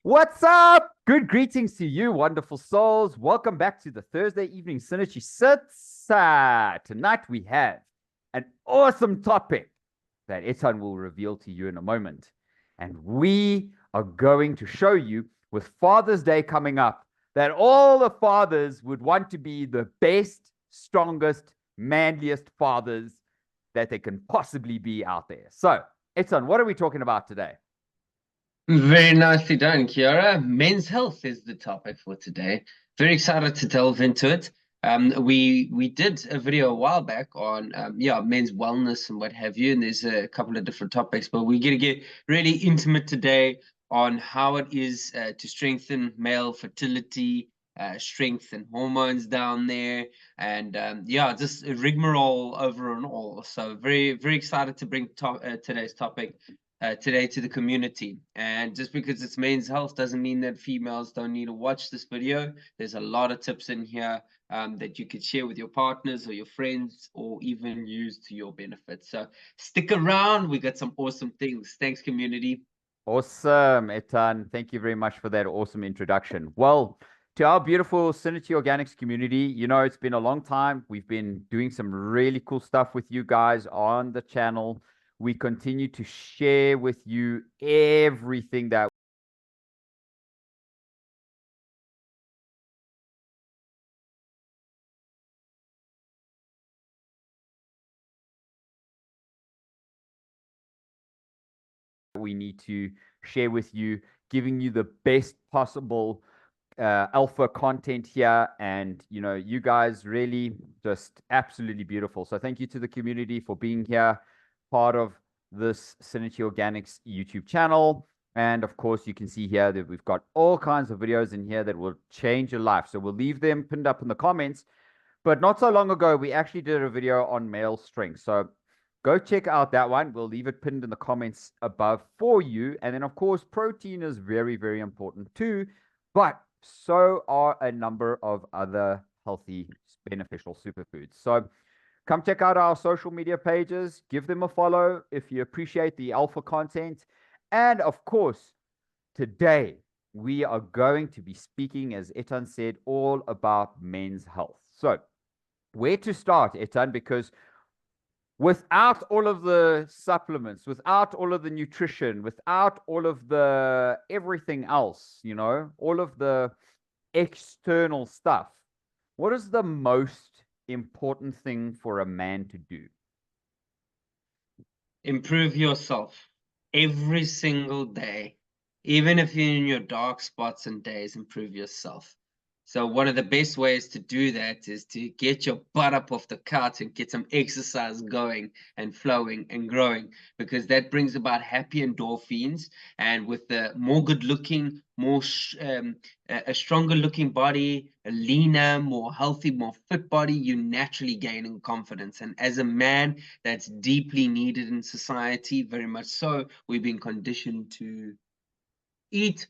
What's up? Good greetings to you, wonderful souls. Welcome back to the Thursday evening SynerChi Sits. Tonight we have an awesome topic that Etan will reveal to you in a moment. And we are going to show you, with Father's Day coming up, that all the fathers would want to be the best, strongest, manliest fathers that they can possibly be out there. So, Etan, what are we talking about today? Very nicely done, Kiara. Men's health is the topic for today. Very excited to delve into it. We did a video a while back on men's wellness and what have you, and there's a couple of different topics, but we're gonna get really intimate today on how it is to strengthen male fertility, strengthen hormones down there, and just a rigmarole over and all. So very excited to bring today's topic today to the community. And just because it's men's health doesn't mean that females don't need to watch this video. There's a lot of tips in here that you could share with your partners or your friends or even use to your benefit. So stick around. We got some awesome things. Thanks, community. Awesome, Etan. Thank you very much for that awesome introduction. Well, to our beautiful Synerchiorganics community, it's been a long time. We've been doing some really cool stuff with you guys on the channel. We continue to share with you everything that we need to share with you, giving you the best possible alpha content here. And, you guys really just absolutely beautiful. So thank you to the community for being here, part of this Synerchiorganics YouTube channel. And of course, you can see here that we've got all kinds of videos in here that will change your life. So we'll leave them pinned up in the comments. But not so long ago, we actually did a video on male strength. So go check out that one. We'll leave it pinned in the comments above for you. And then, of course, protein is very, very important too. But so are a number of other healthy, beneficial superfoods. So come check out our social media pages. Give them a follow if you appreciate the alpha content. And of course, today we are going to be speaking, as Etan said, all about men's health. So where to start, Etan? Because without all of the supplements, without all of the nutrition, without all of the everything else, all of the external stuff, what is the most important thing for a man to do? Improve yourself every single day. Even if you're in your dark spots and days, improve yourself. So one of the best ways to do that is to get your butt up off the couch and get some exercise going and flowing and growing, because that brings about happy endorphins. And with the more good looking, a stronger looking body, a leaner, more healthy, more fit body, you naturally gain in confidence. And as a man, that's deeply needed in society, very much so. We've been conditioned to eat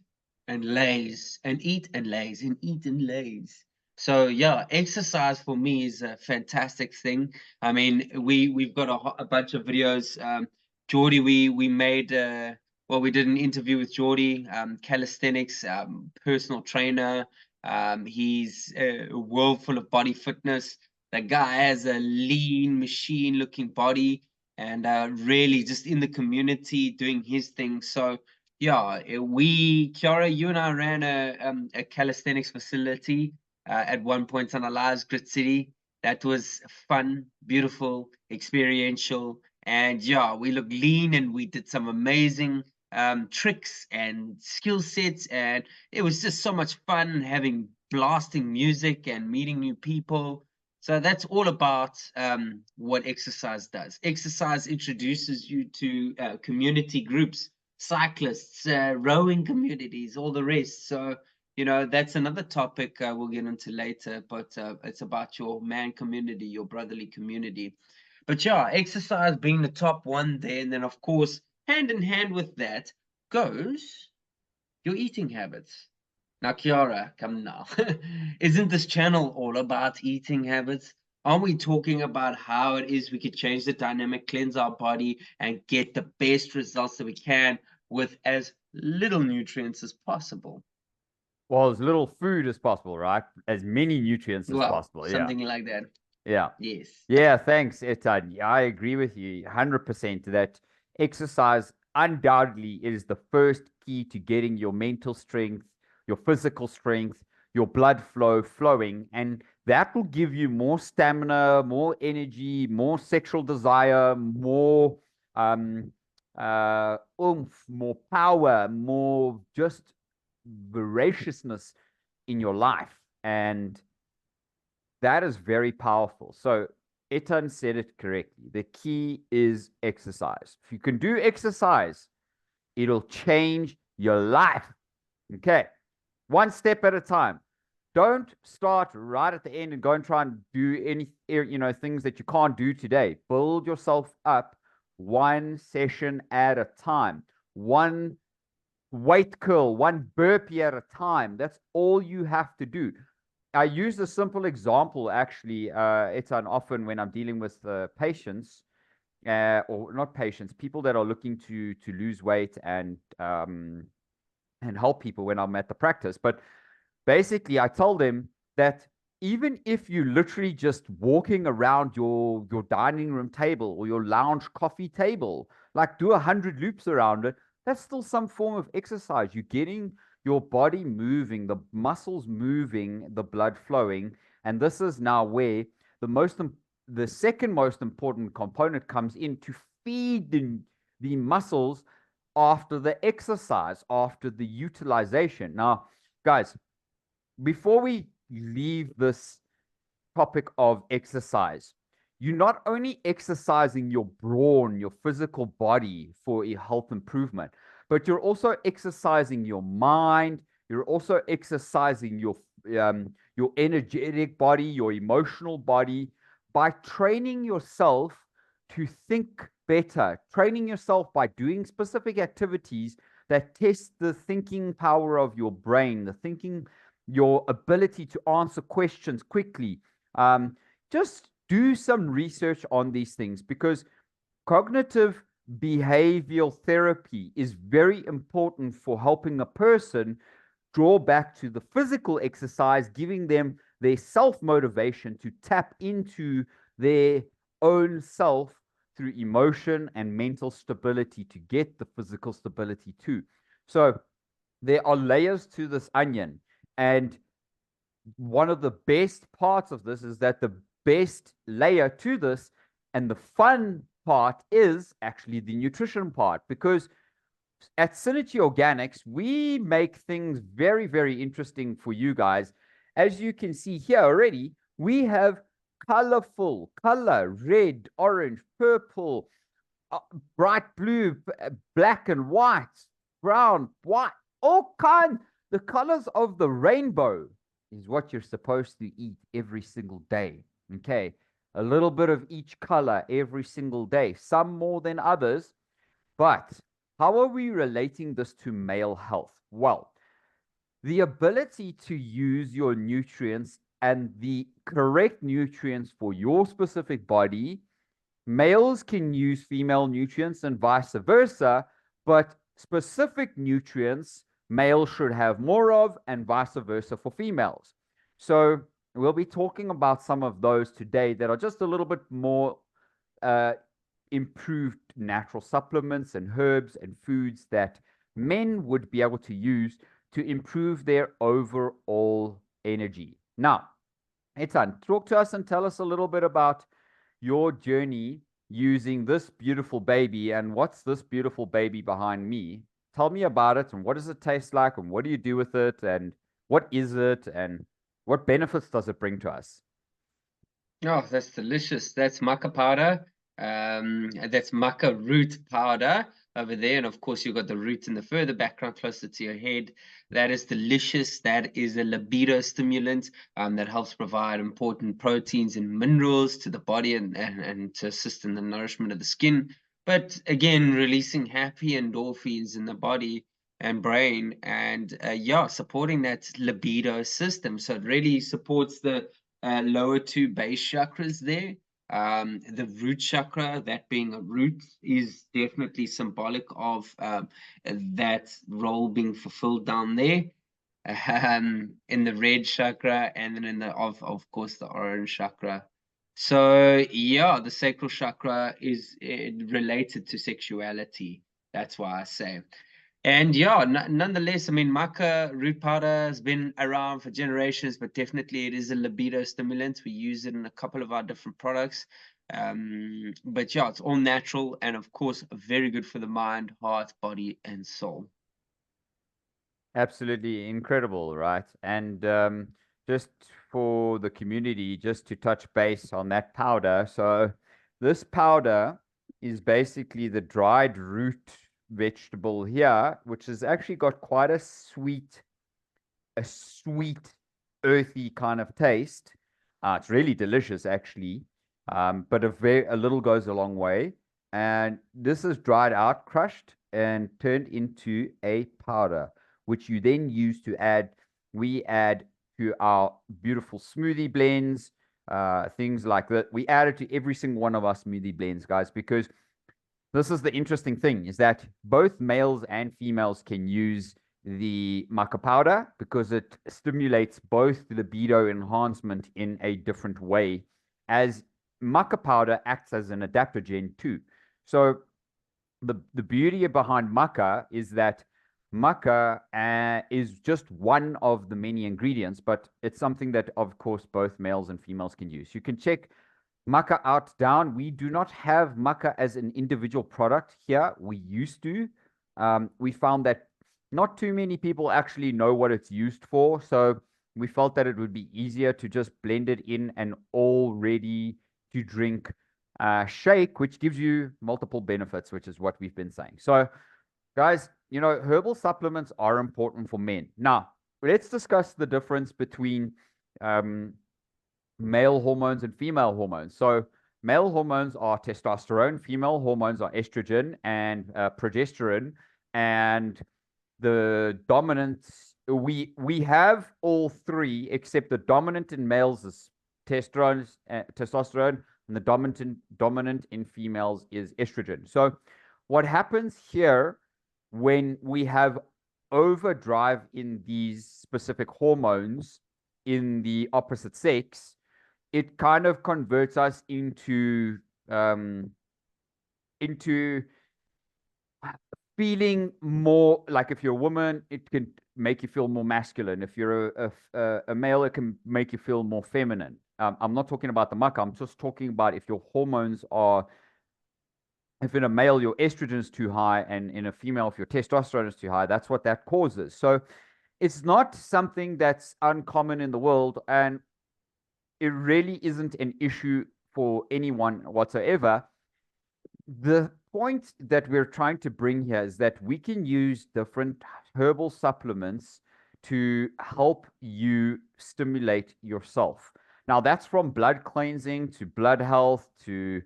and lays and eat and lays and eat and lays. So yeah, exercise for me is a fantastic thing. I mean, we've got a bunch of videos. Geordie, we made we did an interview with Geordie, calisthenics, personal trainer. He's a world full of body fitness. The guy has a lean machine looking body, and really just in the community doing his thing. So yeah, Kiara, you and I ran a calisthenics facility at one point in our lives, Grit City. That was fun, beautiful, experiential, and yeah, we looked lean and we did some amazing tricks and skill sets, and it was just so much fun having blasting music and meeting new people. So that's all about what exercise does. Exercise introduces you to community groups, cyclists, rowing communities, all the rest. So, that's another topic we'll get into later, but it's about your man community, your brotherly community. But yeah, exercise being the top one there. And then, of course, hand in hand with that goes your eating habits. Now, Kiara, come now. Isn't this channel all about eating habits? Aren't we talking about how it is we could change the dynamic, cleanse our body, and get the best results that we can with as little nutrients as possible. Well, as little food as possible, right? As many nutrients as Well, possible. Yeah. something like that. Yeah. Yes. Yeah. Thanks, Etan. Yeah, I agree with you 100% that exercise undoubtedly is the first key to getting your mental strength, your physical strength, your blood flow flowing. And that will give you more stamina, more energy, more sexual desire, more oomph, more power, more just voraciousness in your life. And that is very powerful. So Etan said it correctly. The key is exercise. If you can do exercise, it'll change your life. Okay. One step at a time. Don't start right at the end and go and try and do any, things that you can't do today. Build yourself up one session at a time. One weight curl, one burpee at a time. That's all you have to do. I use a simple example, actually. It's often when I'm dealing with patients, or not patients, people that are looking to lose weight and help people when I'm at the practice. But basically, I tell them that even if you literally just walking around your dining room table or your lounge coffee table, like do 100 loops around it, that's still some form of exercise. You're getting your body moving, the muscles moving, the blood flowing. And this is now where the second most important component comes in to feed the muscles after the exercise, after the utilization. Now, guys, before we leave this topic of exercise, you're not only exercising your brawn, your physical body for a health improvement, but you're also exercising your mind. You're also exercising your energetic body, your emotional body, by training yourself to think better, training yourself by doing specific activities that test the thinking power of your brain, your ability to answer questions quickly. Just do some research on these things, because cognitive behavioral therapy is very important for helping a person draw back to the physical exercise, giving them their self-motivation to tap into their own self through emotion and mental stability to get the physical stability too. So there are layers to this onion. And one of the best parts of this is that the best layer to this and the fun part is actually the nutrition part, because at Synerchiorganics, we make things very, very interesting for you guys. As you can see here already, we have colorful color, red, orange, purple, bright blue, black and white, brown, white, all kinds. The colors of the rainbow is what you're supposed to eat every single day. Okay. A little bit of each color every single day, some more than others. But how are we relating this to male health? Well, the ability to use your nutrients and the correct nutrients for your specific body. Males can use female nutrients and vice versa, but specific nutrients males should have more of and vice versa for females. So we'll be talking about some of those today that are just a little bit more improved natural supplements and herbs and foods that men would be able to use to improve their overall energy. Now, Etan, talk to us and tell us a little bit about your journey using this beautiful baby. And what's this beautiful baby behind me? Tell me about it, and what does it taste like, and what do you do with it, and what is it, and what benefits does it bring to us? Oh, that's delicious. That's maca powder. That's maca root powder over there. And of course, you've got the root in the further background closer to your head. That is delicious. That is a libido stimulant that helps provide important proteins and minerals to the body and to assist in the nourishment of the skin. But again, releasing happy endorphins in the body and brain, and yeah, supporting that libido system. So it really supports the lower two base chakras there. The root chakra, that being a root, is definitely symbolic of that role being fulfilled down there. In the red chakra, and then in the of course the orange chakra. So yeah, the sacral chakra is related to sexuality. That's why I say. And yeah, nonetheless, I mean, maca root powder has been around for generations, but definitely it is a libido stimulant. We use it in a couple of our different products. But yeah, it's all natural and of course very good for the mind, heart, body, and soul. Absolutely incredible, right? And just for the community, just to touch base on that powder. So this powder is basically the dried root vegetable here, which has actually got quite a sweet, earthy kind of taste. It's really delicious, actually. But a little goes a long way. And this is dried out, crushed, and turned into a powder, which you then use to add. We add to our beautiful smoothie blends, things like that. We add it to every single one of our smoothie blends, guys, because this is the interesting thing is that both males and females can use the maca powder because it stimulates both libido enhancement in a different way, as maca powder acts as an adaptogen too. So the beauty behind maca is that maca is just one of the many ingredients, but it's something that, of course, both males and females can use. You can check maca out down. We do not have maca as an individual product here. We used to. We found that not too many people actually know what it's used for. So we felt that it would be easier to just blend it in an all ready to drink shake, which gives you multiple benefits, which is what we've been saying. So, guys, herbal supplements are important for men. Now, let's discuss the difference between male hormones and female hormones. So male hormones are testosterone, female hormones are estrogen and progesterone, and the dominant we have all three, except the dominant in males is testosterone, and the dominant in females is estrogen. So what happens here when we have overdrive in these specific hormones in the opposite sex, it kind of converts us into feeling more like, if you're a woman, it can make you feel more masculine. If you're a male, it can make you feel more feminine. I'm not talking about the maca. I'm just talking about if your hormones are, if in a male your estrogen is too high, and in a female if your testosterone is too high, that's what that causes. So it's not something that's uncommon in the world, and it really isn't an issue for anyone whatsoever. The point that we're trying to bring here is that we can use different herbal supplements to help you stimulate yourself. Now, that's from blood cleansing to blood health to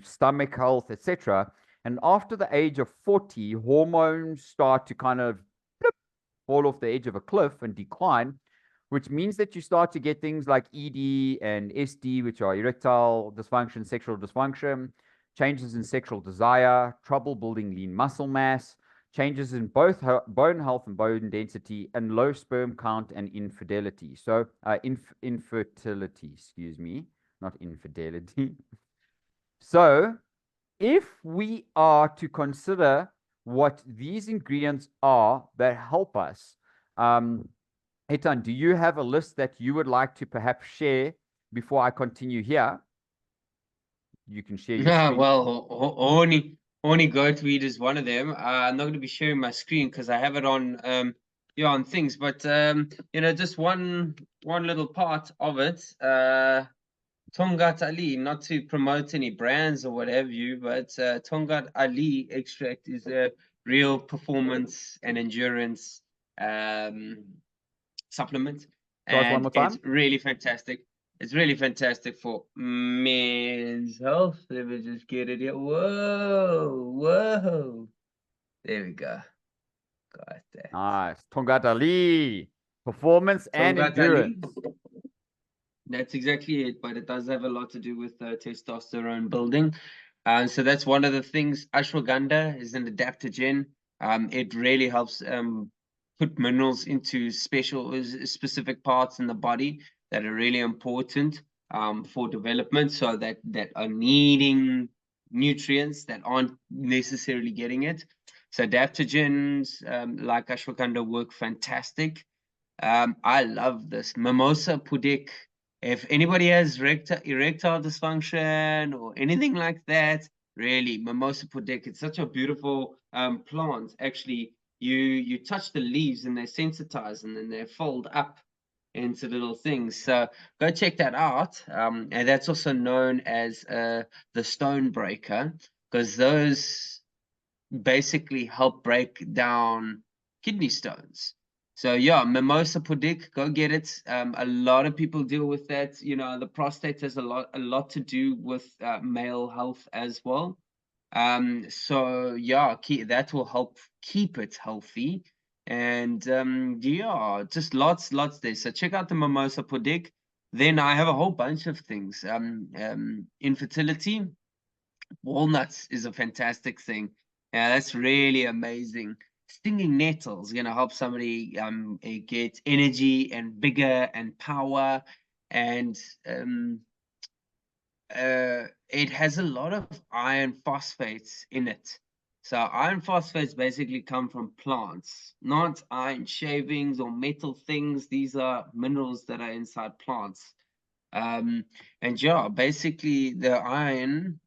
stomach health, etc. And after the age of 40, hormones start to kind of fall off the edge of a cliff and decline, which means that you start to get things like ED and SD, which are erectile dysfunction, sexual dysfunction, changes in sexual desire, trouble building lean muscle mass, changes in both bone health and bone density, and low sperm count and infidelity. So, infertility, excuse me, not infidelity. So, if we are to consider what these ingredients are that help us, Etan, do you have a list that you would like to perhaps share before I continue here? You can share your screen. Well, horny goatweed is one of them. I'm not going to be sharing my screen because I have it on on things, but just one little part of it. Tongat Ali, not to promote any brands or what have you, but Tongat Ali extract is a real performance and endurance supplement, Guys, one and more it's time. really fantastic. It's really fantastic for men's health. Let me just get it here. Whoa, whoa. There we go. Got that. Nice. Tongat Ali. Performance and Tongat Ali. endurance. That's exactly it, but it does have a lot to do with testosterone building. So that's one of the things. Ashwagandha is an adaptogen. It really helps put minerals into specific parts in the body that are really important for development, so that are needing nutrients that aren't necessarily getting it. So adaptogens like ashwagandha work fantastic. I love this mimosa pudic. If anybody has erectile dysfunction or anything like that, really, mimosa pudic, it's such a beautiful plant. Actually, you touch the leaves and they sensitize and then they fold up into little things. So go check that out. And that's also known as the stone breaker, because those basically help break down kidney stones. So yeah, mimosa pudic, go get it. A lot of people deal with that. You know, the prostate has a lot to do with male health as well. So yeah, that will help keep it healthy. And yeah, just lots there. So check out the mimosa pudic. Then I have a whole bunch of things. Infertility, walnuts is a fantastic thing. Yeah, that's really amazing. Stinging nettles going to help somebody get energy and vigor and power. And it has a lot of iron phosphates in it. So iron phosphates basically come from plants, not iron shavings or metal things. These are minerals that are inside plants. Um, and yeah, basically the iron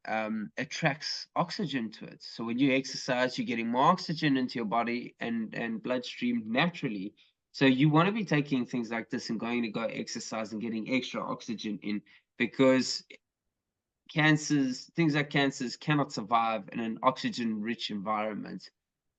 attracts oxygen to it. So when you exercise, you're getting more oxygen into your body and bloodstream naturally. So you want to be taking things like this and going to go exercise and getting extra oxygen in, because things like cancers cannot survive in an oxygen-rich environment.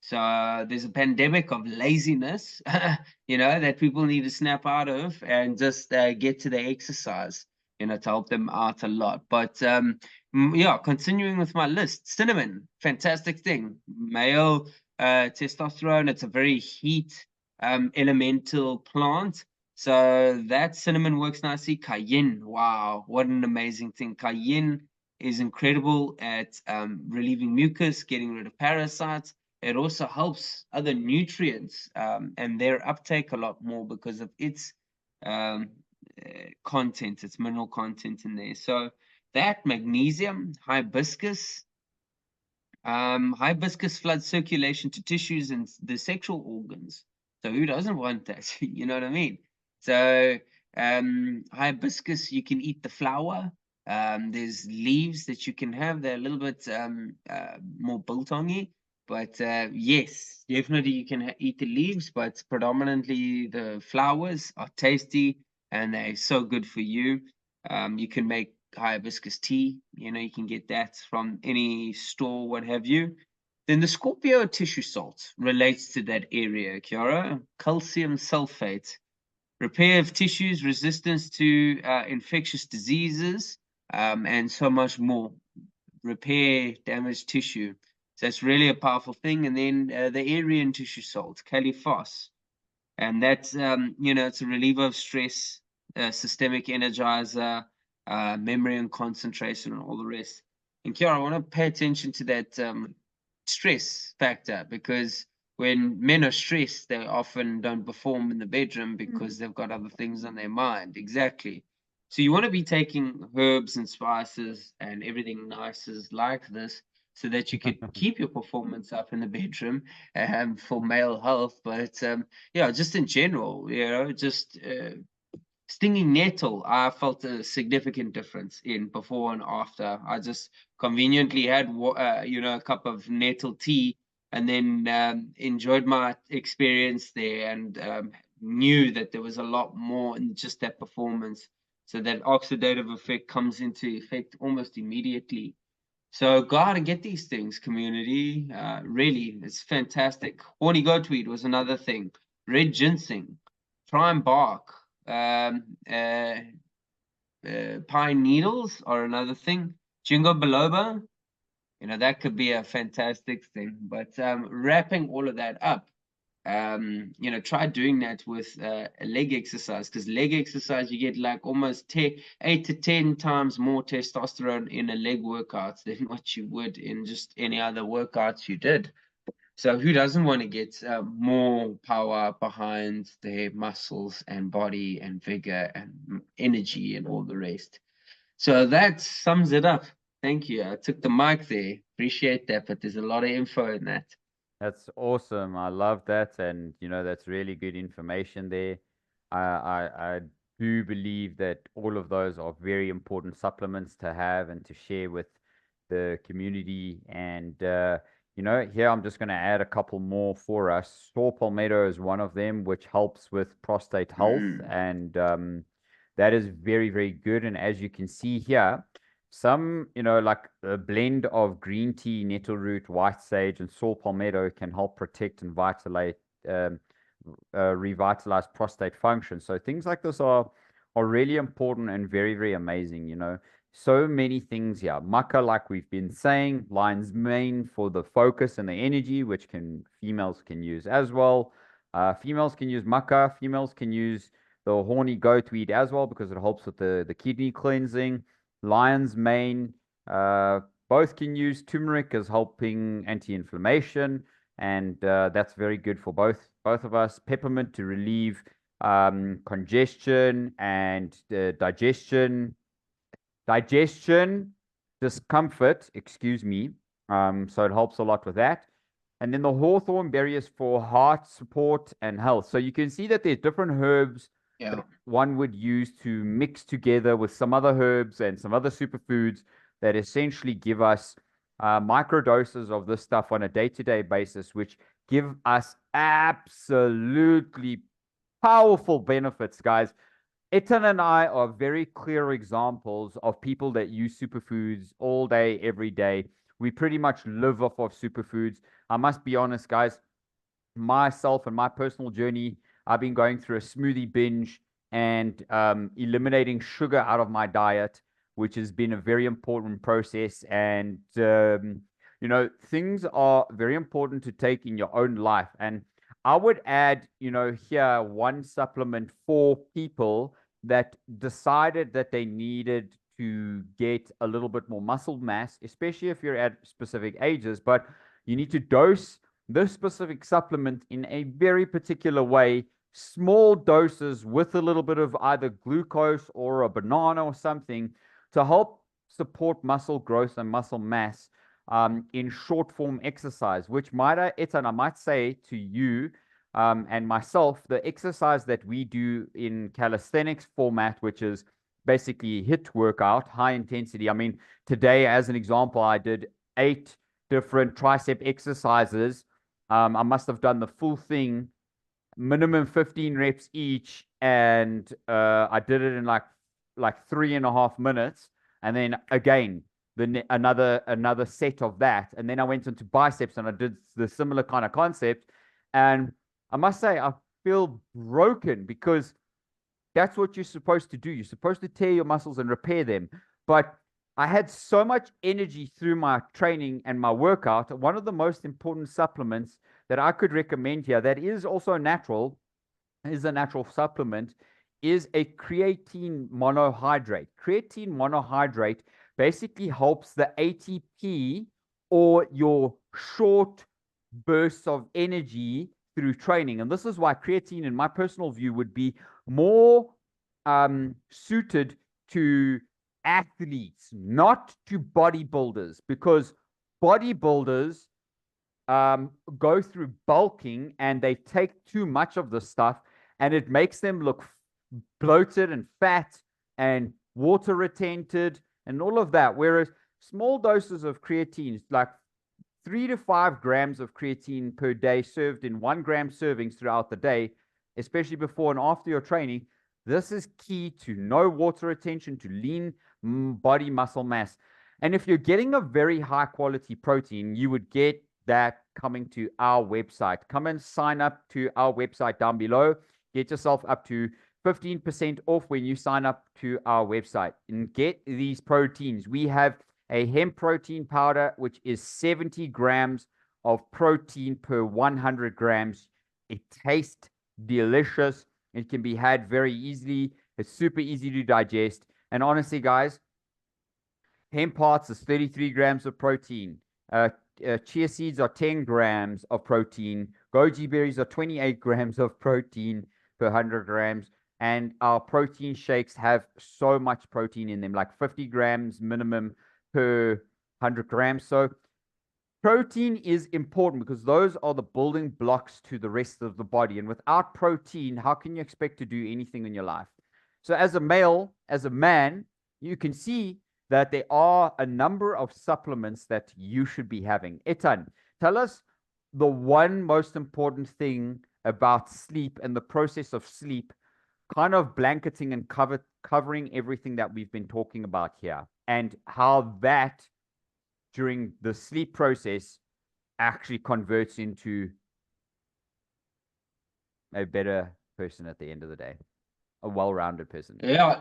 So there's a pandemic of laziness, that people need to snap out of and just get to the exercise, to help them out a lot. But yeah, continuing with my list, cinnamon, fantastic thing. Male testosterone, it's a very heat elemental plant. So that cinnamon works nicely. Cayenne, wow, what an amazing thing. Cayenne is incredible at relieving mucus, getting rid of parasites. It also helps other nutrients and their uptake a lot more because of its um, content, its mineral content in there. So that magnesium, hibiscus floods circulation to tissues and the sexual organs. So who doesn't want that? You know what I mean? So hibiscus, you can eat the flower. There's leaves that you can have. They're a little bit more biltongy, but yes, definitely you can eat the leaves, but predominantly the flowers are tasty and they're so good for you. You can make hibiscus tea. You can get that from any store, what have you. Then the Scorpio tissue salt relates to that area, Kiara. Calcium sulfate, repair of tissues, resistance to infectious diseases, and so much more. Repair damaged tissue. So that's really a powerful thing. And then the Aryan tissue salt, Califos, and that's it's a reliever of stress, systemic energizer, memory and concentration, and all the rest. And Kiara, I want to pay attention to that stress factor, because when men are stressed, they often don't perform in the bedroom because they've got other things on their mind. Exactly. So you want to be taking herbs and spices and everything nices like this, so that you could keep your performance up in the bedroom for male health. But yeah, just in general, just stinging nettle, I felt a significant difference in before and after. I just conveniently had, a cup of nettle tea, and then enjoyed my experience there, and knew that there was a lot more in just that performance. So that oxidative effect comes into effect almost immediately. So go out and get these things, community. Really, it's fantastic. Horny goatweed was another thing. Red ginseng, prime bark, pine needles are another thing. Jingo biloba, that could be a fantastic thing. But wrapping all of that up, try doing that with a leg exercise, because leg exercise, you get like almost 8 to 10 times more testosterone in a leg workout than what you would in just any other workouts you did. So who doesn't want to get more power behind their muscles and body and vigor and energy and all the rest? So that sums it up. Thank you. I took the mic there. Appreciate that, but there's a lot of info in that. That's awesome. I love that. And, that's really good information there. I do believe that all of those are very important supplements to have and to share with the community. And, here I'm just going to add a couple more for us. Saw palmetto is one of them, which helps with prostate health. And that is very, very good. And as you can see here, some, like a blend of green tea, nettle root, white sage, and saw palmetto can help protect and revitalize prostate function. So things like this are really important and very, very amazing. So many things here. Maca, like we've been saying, lion's mane for the focus and the energy, which females can use as well. Females can use maca. Females can use the horny goatweed as well because it helps with the kidney cleansing. Lion's mane, both can use turmeric as helping anti-inflammation, and that's very good for both of us. Peppermint to relieve congestion and digestion discomfort, excuse me. So it helps a lot with that. And then the hawthorn berry is for heart support and health. So you can see that there's different herbs that one would use to mix together with some other herbs and some other superfoods that essentially give us micro doses of this stuff on a day-to-day basis, which give us absolutely powerful benefits, guys. Etan and I are very clear examples of people that use superfoods all day, every day. We pretty much live off of superfoods. I must be honest, guys, myself and my personal journey, I've been going through a smoothie binge and eliminating sugar out of my diet, which has been a very important process. And, things are very important to take in your own life. And I would add, here one supplement for people that decided that they needed to get a little bit more muscle mass, especially if you're at specific ages, but you need to dose this specific supplement in a very particular way, small doses with a little bit of either glucose or a banana or something to help support muscle growth and muscle mass in short form exercise, which Etan, I might say to you and myself, the exercise that we do in calisthenics format, which is basically HIIT workout, high intensity. I mean, today, as an example, I did 8 different tricep exercises. I must have done the full thing, minimum 15 reps each, and I did it in like 3.5 minutes, and then again another set of that, and then I went into biceps and I did the similar kind of concept, and I must say I feel broken because that's what you're supposed to do. You're supposed to tear your muscles and repair them, but I had so much energy through my training and my workout. One of the most important supplements that I could recommend here that is also natural, is a natural supplement, is a creatine monohydrate. Creatine monohydrate basically helps the ATP, or your short bursts of energy through training. And this is why creatine, in my personal view, would be more suited to athletes, not to bodybuilders, because bodybuilders go through bulking and they take too much of the stuff and it makes them look bloated and fat and water retented and all of that. Whereas small doses of creatine, like 3 to 5 grams of creatine per day served in 1 gram servings throughout the day, especially before and after your training, this is key to no water retention, to lean body muscle mass. And if you're getting a very high quality protein, you would get that coming to our website. Come and sign up to our website down below. Get yourself up to 15% off when you sign up to our website and get these proteins. We have a hemp protein powder, which is 70 grams of protein per 100 grams. It tastes delicious. It can be had very easily. It's super easy to digest. And honestly, guys, hemp hearts is 33 grams of protein. Uh, Chia seeds are 10 grams of protein. Goji berries are 28 grams of protein per 100 grams. And our protein shakes have so much protein in them, like 50 grams minimum per 100 grams. So protein is important because those are the building blocks to the rest of the body. And without protein, how can you expect to do anything in your life? So, as a male, as a man, you can see that there are a number of supplements that you should be having. Etan, tell us the one most important thing about sleep and the process of sleep, kind of blanketing and covering everything that we've been talking about here, and how that during the sleep process actually converts into a better person at the end of the day, a well-rounded person. Yeah.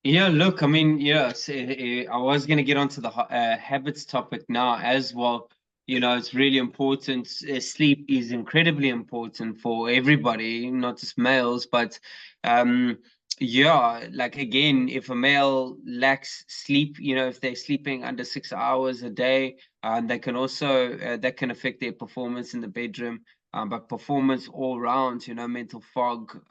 Yeah, look, I mean, yeah, I was going to get onto the habits topic now as well. You know, it's really important. Sleep is incredibly important for everybody, not just males, but yeah, like again, if a male lacks sleep, you know, if they're sleeping under 6 hours a day, they can also that can affect their performance in the bedroom. But performance all round, you know, mental fog,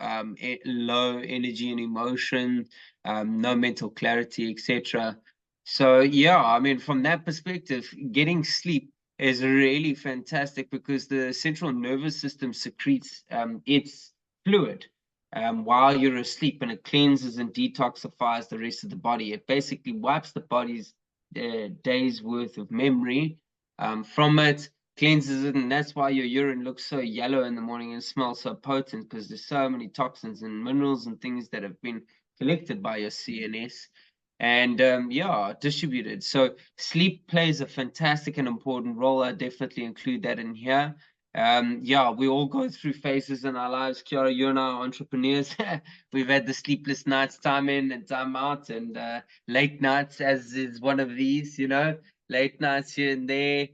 low energy and emotion, no mental clarity, etc. So yeah, I mean, from that perspective, getting sleep is really fantastic because the central nervous system secretes its fluid while you're asleep, and it cleanses and detoxifies the rest of the body. It basically wipes the body's days worth of memory from it, cleanses it, and that's why your urine looks so yellow in the morning and smells so potent, because there's so many toxins and minerals and things that have been collected by your CNS and yeah, distributed. So sleep plays a fantastic and important role. I definitely include that in here. Yeah, we all go through phases in our lives. Kiara, you and I are entrepreneurs. We've had the sleepless nights, time in and time out, and late nights, as is one of these, you know, late nights here and there,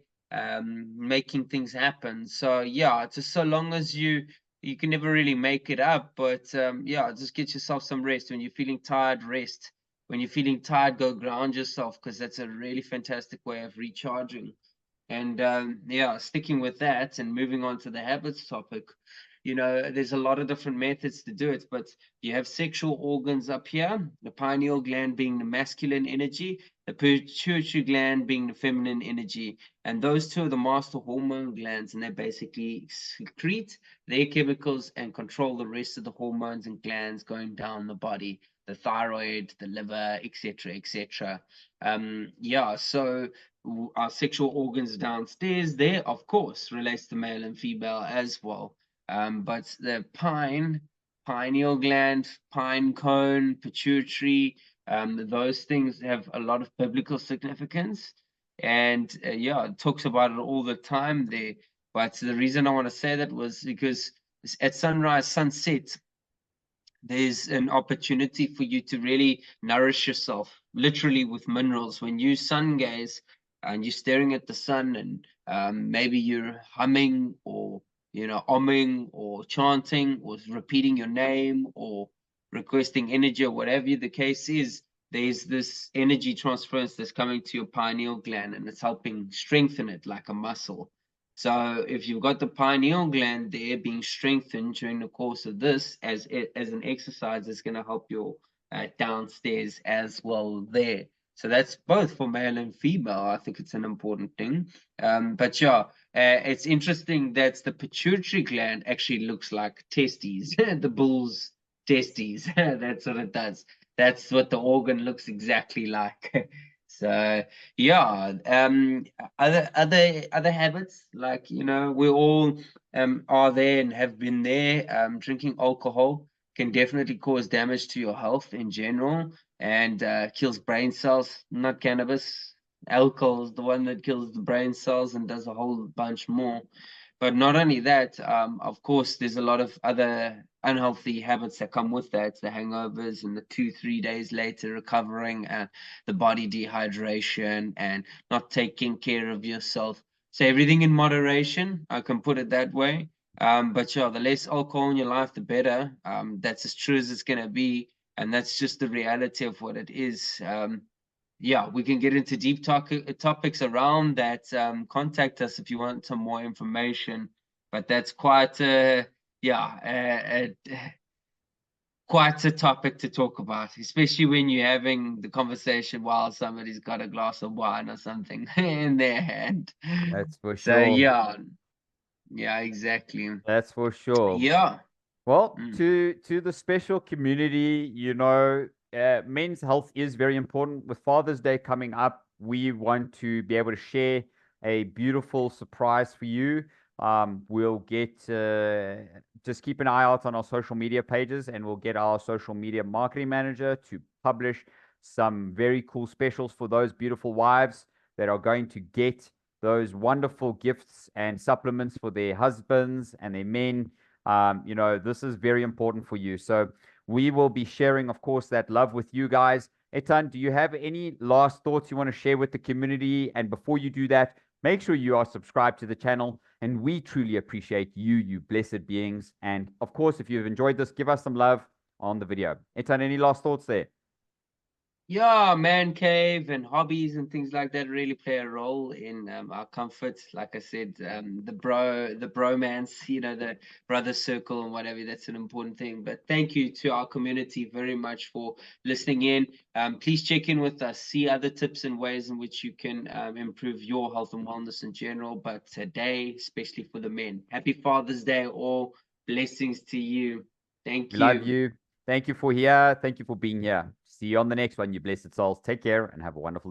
making things happen. So yeah, just so long as you can never really make it up, but yeah, just get yourself some rest. When you're feeling tired, rest. When you're feeling tired, go ground yourself, because that's a really fantastic way of recharging. And yeah, sticking with that and moving on to the habits topic, you know, there's a lot of different methods to do it, but you have sexual organs up here, the pineal gland being the masculine energy, the pituitary gland being the feminine energy. And those two are the master hormone glands, and they basically secrete their chemicals and control the rest of the hormones and glands going down the body, the thyroid, the liver, etc., etc. Yeah, so our sexual organs downstairs there, of course, relates to male and female as well. But the pineal gland, pine cone, pituitary, those things have a lot of biblical significance. And yeah, it talks about it all the time there. But the reason I want to say that was because at sunrise, sunset, there's an opportunity for you to really nourish yourself, literally with minerals. When you sun gaze and you're staring at the sun, and maybe you're humming or umming or chanting or repeating your name or requesting energy or whatever the case is, there's this energy transference that's coming to your pineal gland, and it's helping strengthen it like a muscle. So if you've got the pineal gland there being strengthened during the course of this as an exercise, it's going to help your downstairs as well there. So that's both for male and female. I think it's an important thing. But yeah, it's interesting that the pituitary gland actually looks like testes, the bull's testes. That's what it does. That's what the organ looks exactly like. So yeah, other habits, like we all are there and have been there. Drinking alcohol can definitely cause damage to your health in general, and kills brain cells. Not cannabis. Alcohol is the one that kills the brain cells and does a whole bunch more. But not only that, of course, there's a lot of other unhealthy habits that come with that, the hangovers and the 2-3 days later recovering, and the body dehydration and not taking care of yourself. So everything in moderation, I can put it that way. But yeah, the less alcohol in your life, the better. That's as true as it's gonna be, and that's just the reality of what it is. Yeah, we can get into deep topics around that. Contact us if you want some more information. But that's quite quite a topic to talk about, especially when you're having the conversation while somebody's got a glass of wine or something in their hand. That's for So sure. yeah, exactly. That's for sure. Yeah. Well, Mm. to the special community, men's health is very important. With Father's Day coming up, we want to be able to share a beautiful surprise for you. We'll get just keep an eye out on our social media pages, and we'll get our social media marketing manager to publish some very cool specials for those beautiful wives that are going to get those wonderful gifts and supplements for their husbands and their men. This is very important for you. So we will be sharing, of course, that love with you guys. Etan, do you have any last thoughts you want to share with the community? And before you do that, make sure you are subscribed to the channel. And we truly appreciate you, you blessed beings. And of course, if you've enjoyed this, give us some love on the video. Etan, any last thoughts there? Yeah, man cave and hobbies and things like that really play a role in our comfort. Like I said, the bromance, the brother circle and whatever, that's an important thing. But thank you to our community very much for listening in. Please check in with us, see other tips and ways in which you can improve your health and wellness in general. But today, especially for the men, happy Father's Day, all blessings to you. Thank We love you. you. Thank you for here. Thank you for being here. See you on the next one, you blessed souls. Take care and have a wonderful